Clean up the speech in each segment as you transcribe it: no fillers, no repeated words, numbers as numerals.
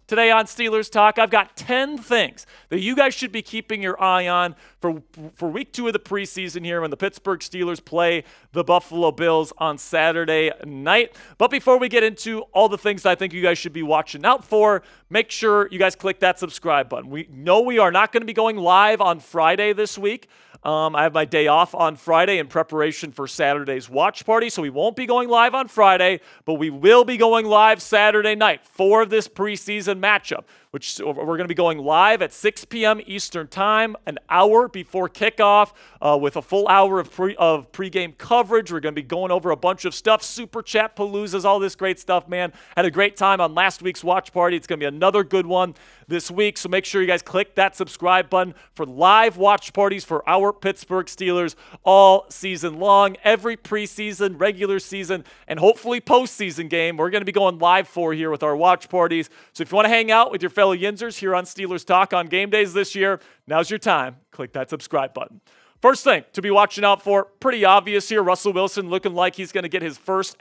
Today on Steelers Talk, I've got 10 things that you guys should be keeping your eye on for week 2 of the preseason here when the Pittsburgh Steelers play the Buffalo Bills on Saturday night. But before we get into all the things I think you guys should be watching out for, make sure you guys click that subscribe button. We know we are not going to be going live on Friday this week. I have my day off on Friday in preparation for Saturday's watch party, so we won't be going live on Friday, but we will be going live Saturday night for this preseason matchup, which we're going to be going live at 6 p.m. Eastern Time, an hour before kickoff, with a full hour of pregame coverage. We're going to be going over a bunch of stuff, Super Chat Paloozas, all this great stuff, man. Had a great time on last week's watch party. It's going to be another good one this week, so make sure you guys click that subscribe button for live watch parties for our Pittsburgh Steelers all season long. Every preseason, regular season, and hopefully postseason game, we're going to be going live for here with our watch parties. So if you want to hang out with your fellow Yinzers here on Steelers Talk on game days this year, now's your time. Click that subscribe button. First thing to be watching out for, pretty obvious here, Russell Wilson looking like he's going to get his first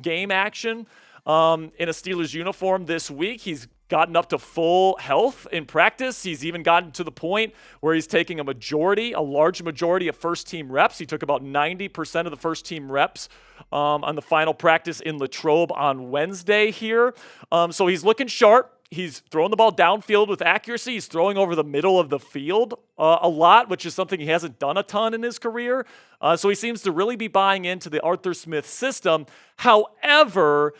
game action in a Steelers uniform this week. He's gotten up to full health in practice. He's even gotten to the point where he's taking a large majority of first-team reps. He took about 90% of the first-team reps on the final practice in Latrobe on Wednesday here. So he's looking sharp. He's throwing the ball downfield with accuracy. He's throwing over the middle of the field a lot, which is something he hasn't done a ton in his career. So he seems to really be buying into the Arthur Smith system. However,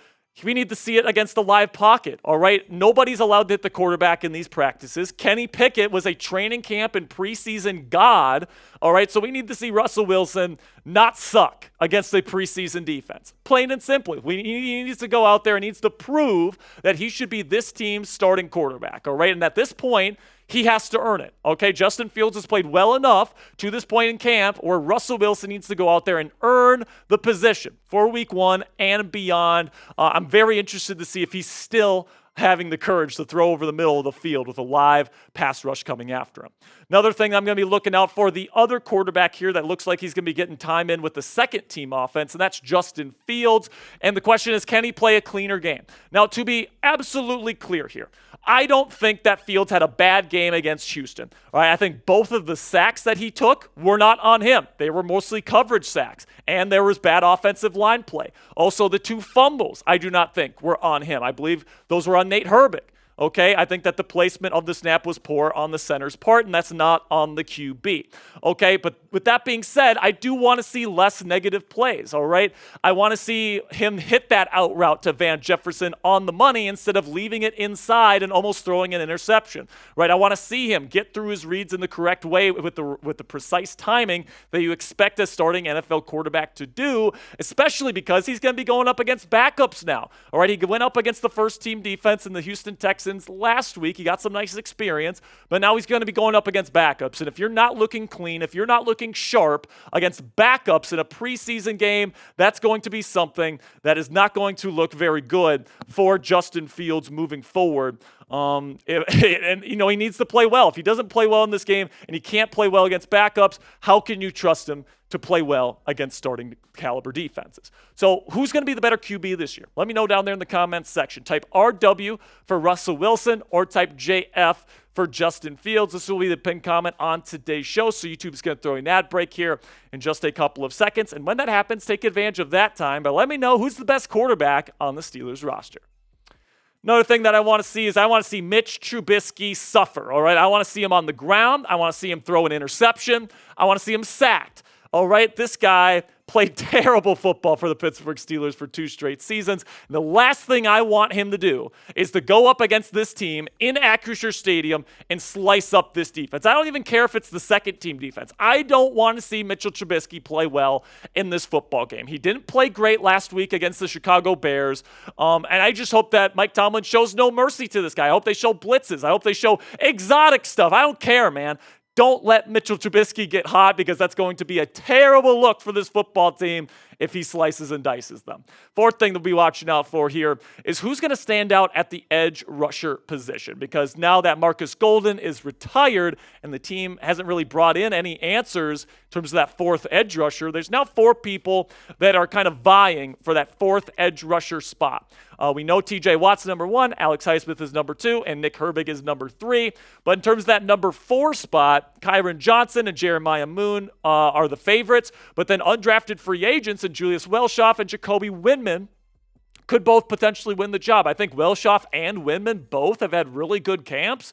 we need to see it against the live pocket, all right? Nobody's allowed to hit the quarterback in these practices. Kenny Pickett was a training camp and preseason god, all right? So we need to see Russell Wilson not suck against a preseason defense. Plain and simply. He needs to go out there and needs to prove that he should be this team's starting quarterback, all right? And at this point, he has to earn it, okay? Justin Fields has played well enough to this point in camp where Russell Wilson needs to go out there and earn the position for week 1 and beyond. I'm very interested to see if he's still having the courage to throw over the middle of the field with a live pass rush coming after him. Another thing I'm going to be looking out for, the other quarterback here that looks like he's going to be getting time in with the second-team offense, and that's Justin Fields. And the question is, can he play a cleaner game? Now, to be absolutely clear here, I don't think that Fields had a bad game against Houston. All right, I think both of the sacks that he took were not on him. They were mostly coverage sacks, and there was bad offensive line play. Also, the 2 fumbles, I do not think were on him. I believe those were on Nate Herbig. Okay, I think that the placement of the snap was poor on the center's part, and that's not on the QB. Okay, but with that being said, I do want to see less negative plays, all right? I want to see him hit that out route to Van Jefferson on the money instead of leaving it inside and almost throwing an interception, right? I want to see him get through his reads in the correct way with the precise timing that you expect a starting NFL quarterback to do, especially because he's going to be going up against backups now, all right? He went up against the first-team defense in the Houston Texans last week. He got some nice experience, but now he's going to be going up against backups. And if you're not looking clean, if you're not looking sharp against backups in a preseason game, that's going to be something that is not going to look very good for Justin Fields moving forward. And he needs to play well. If he doesn't play well in this game and he can't play well against backups, how can you trust him to play well against starting caliber defenses? So who's going to be the better QB this year? Let me know down there in the comments section. Type RW for Russell Wilson or type JF for Justin Fields. This will be the pinned comment on today's show. So YouTube's going to throw an ad break here in just a couple of seconds. And when that happens, take advantage of that time. But let me know who's the best quarterback on the Steelers roster. Another thing that I want to see is I want to see Mitch Trubisky suffer, all right? I want to see him on the ground. I want to see him throw an interception. I want to see him sacked, all right? This guy played terrible football for the Pittsburgh Steelers for 2 straight seasons. And the last thing I want him to do is to go up against this team in Acrisure Stadium and slice up this defense. I don't even care if it's the second-team defense. I don't want to see Mitchell Trubisky play well in this football game. He didn't play great last week against the Chicago Bears, and I just hope that Mike Tomlin shows no mercy to this guy. I hope they show blitzes. I hope they show exotic stuff. I don't care, man. Don't let Mitchell Trubisky get hot because that's going to be a terrible look for this football team if he slices and dices them. Fourth thing to be watching out for here is who's going to stand out at the edge rusher position, because now that Marcus Golden is retired and the team hasn't really brought in any answers in terms of that fourth edge rusher, there's now 4 people that are kind of vying for that fourth edge rusher spot. We know TJ Watt's number 1, Alex Highsmith is number 2, and Nick Herbig is number 3. But in terms of that number 4 spot, Kyron Johnson and Jeremiah Moon are the favorites. But then undrafted free agents and Julius Welshoff and Jacoby Windman could both potentially win the job. I think Welshoff and Windman both have had really good camps.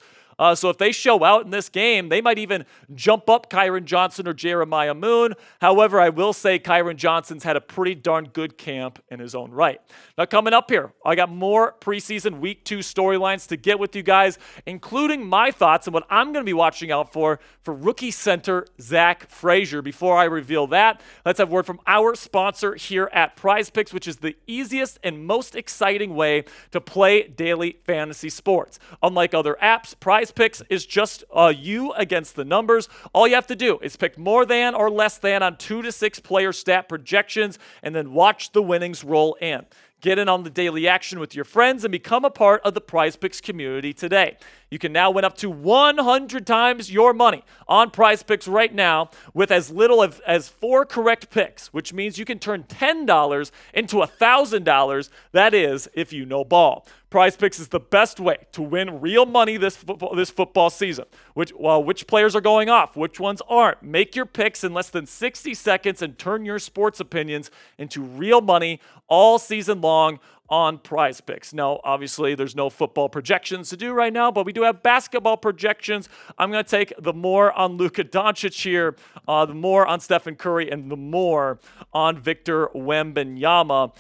So if they show out in this game, they might even jump up Kyron Johnson or Jeremiah Moon. However, I will say Kyron Johnson's had a pretty darn good camp in his own right. Now coming up here, I got more preseason week 2 storylines to get with you guys, including my thoughts on what I'm going to be watching out for rookie center Zach Frazier. Before I reveal that, let's have word from our sponsor here at PrizePicks, which is the easiest and most exciting way to play daily fantasy sports. Unlike other apps, PrizePicks is just you against the numbers. All you have to do is pick more than or less than on 2 to 6 player stat projections and then watch the winnings roll in. Get in on the daily action with your friends and become a part of the PrizePicks community today. You can now win up to 100 times your money on PrizePicks right now with as little as 4 correct picks, which means you can turn $10 into $1,000. That is, if you know ball. PrizePicks is the best way to win real money this football season. Which players are going off, which ones aren't. Make your picks in less than 60 seconds and turn your sports opinions into real money all season long on PrizePicks. Now, obviously, there's no football projections to do right now, but we do have basketball projections. I'm going to take the more on Luka Doncic here, the more on Stephen Curry, and the more on Victor Wembanyama.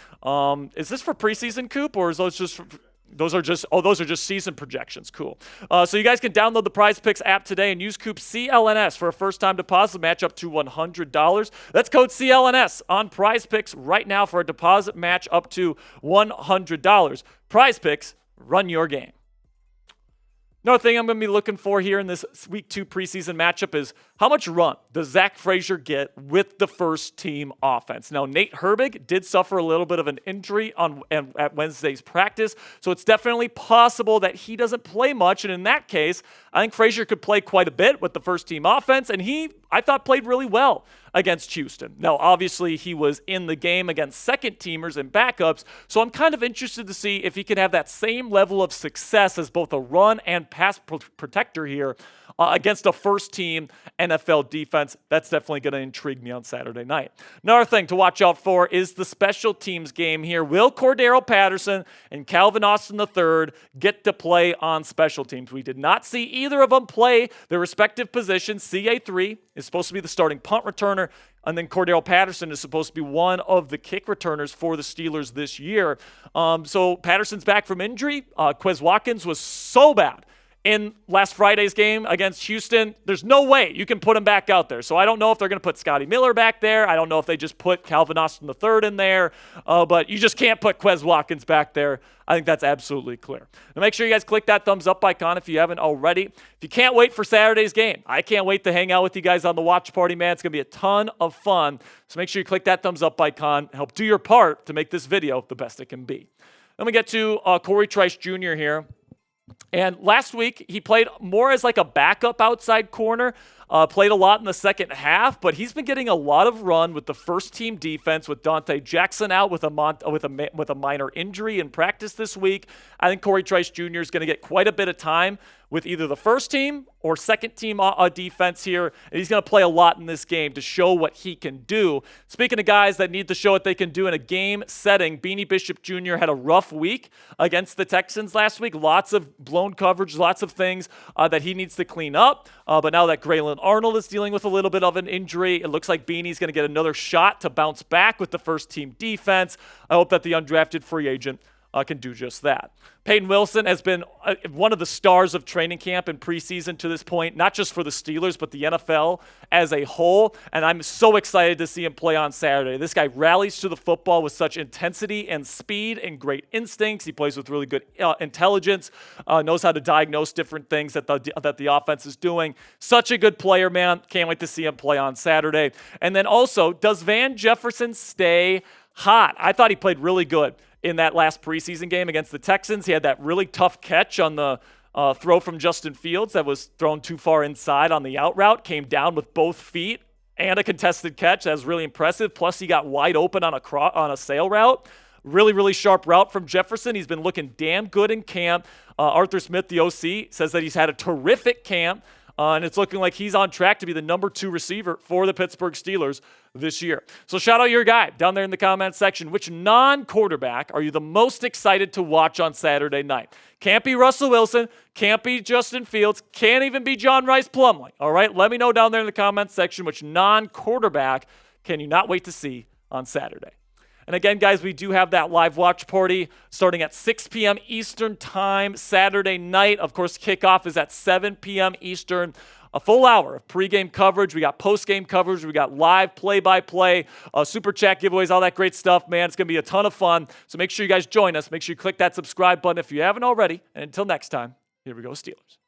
Is this for preseason, Coop, or is those just... Those are just season projections. Cool. So you guys can download the PrizePicks app today and use Coop CLNS for a first-time deposit match up to $100. That's code CLNS on PrizePicks right now for a deposit match up to $100. PrizePicks, run your game. Another thing I'm going to be looking for here in this Week 2 preseason matchup is how much run does Zach Frazier get with the first-team offense? Now, Nate Herbig did suffer a little bit of an injury at Wednesday's practice, so it's definitely possible that he doesn't play much, and in that case, I think Frazier could play quite a bit with the first-team offense, and I thought, played really well against Houston. Now, obviously, he was in the game against second-teamers and backups, so I'm kind of interested to see if he can have that same level of success as both a run and pass protector here against a first-team NFL defense. That's definitely going to intrigue me on Saturday night. Another thing to watch out for is the special teams game here. Will Cordero Patterson and Calvin Austin III get to play on special teams? We did not see either of them play their respective positions. CA3 is supposed to be the starting punt returner, and then Cordero Patterson is supposed to be one of the kick returners for the Steelers this year. So Patterson's back from injury. Quez Watkins was so bad in last Friday's game against Houston. There's no way you can put him back out there. So I don't know if they're going to put Scotty Miller back there. I don't know if they just put Calvin Austin III in there. But you just can't put Quez Watkins back there. I think that's absolutely clear. Now make sure you guys click that thumbs up icon if you haven't already. If you can't wait for Saturday's game, I can't wait to hang out with you guys on the watch party, man. It's going to be a ton of fun. So make sure you click that thumbs up icon. Help do your part to make this video the best it can be. Then we get to Corey Trice Jr. here. And last week, he played more as like a backup outside corner, played a lot in the second half, but he's been getting a lot of run with the first-team defense with Dante Jackson out with a minor injury in practice this week. I think Corey Trice Jr. is going to get quite a bit of time with either the first team or second team defense here. And he's going to play a lot in this game to show what he can do. Speaking of guys that need to show what they can do in a game setting, Beanie Bishop Jr. had a rough week against the Texans last week. Lots of blown coverage, lots of things that he needs to clean up. But now that Grayland Arnold is dealing with a little bit of an injury, it looks like Beanie's going to get another shot to bounce back with the first team defense. I hope that the undrafted free agent can do just that. Peyton Wilson has been one of the stars of training camp and preseason to this point, not just for the Steelers, but the NFL as a whole. And I'm so excited to see him play on Saturday. This guy rallies to the football with such intensity and speed and great instincts. He plays with really good intelligence, knows how to diagnose different things that the offense is doing. Such a good player, man. Can't wait to see him play on Saturday. And then also, does Van Jefferson stay hot? I thought he played really good in that last preseason game against the Texans. He had that really tough catch on the throw from Justin Fields that was thrown too far inside on the out route, came down with both feet and a contested catch. That was really impressive. Plus, he got wide open on a sail route. Really, really sharp route from Jefferson. He's been looking damn good in camp. Arthur Smith, the OC, says that he's had a terrific camp. And it's looking like he's on track to be the number 2 receiver for the Pittsburgh Steelers this year. So shout out your guy down there in the comment section. Which non-quarterback are you the most excited to watch on Saturday night? Can't be Russell Wilson. Can't be Justin Fields. Can't even be John Rice Plumlee. All right, let me know down there in the comment section which non-quarterback can you not wait to see on Saturday. And again, guys, we do have that live watch party starting at 6 p.m. Eastern time Saturday night. Of course, kickoff is at 7 p.m. Eastern. A full hour of pregame coverage. We got postgame coverage. We got live play-by-play, super chat giveaways, all that great stuff, man. It's going to be a ton of fun. So make sure you guys join us. Make sure you click that subscribe button if you haven't already. And until next time, here we go, Steelers.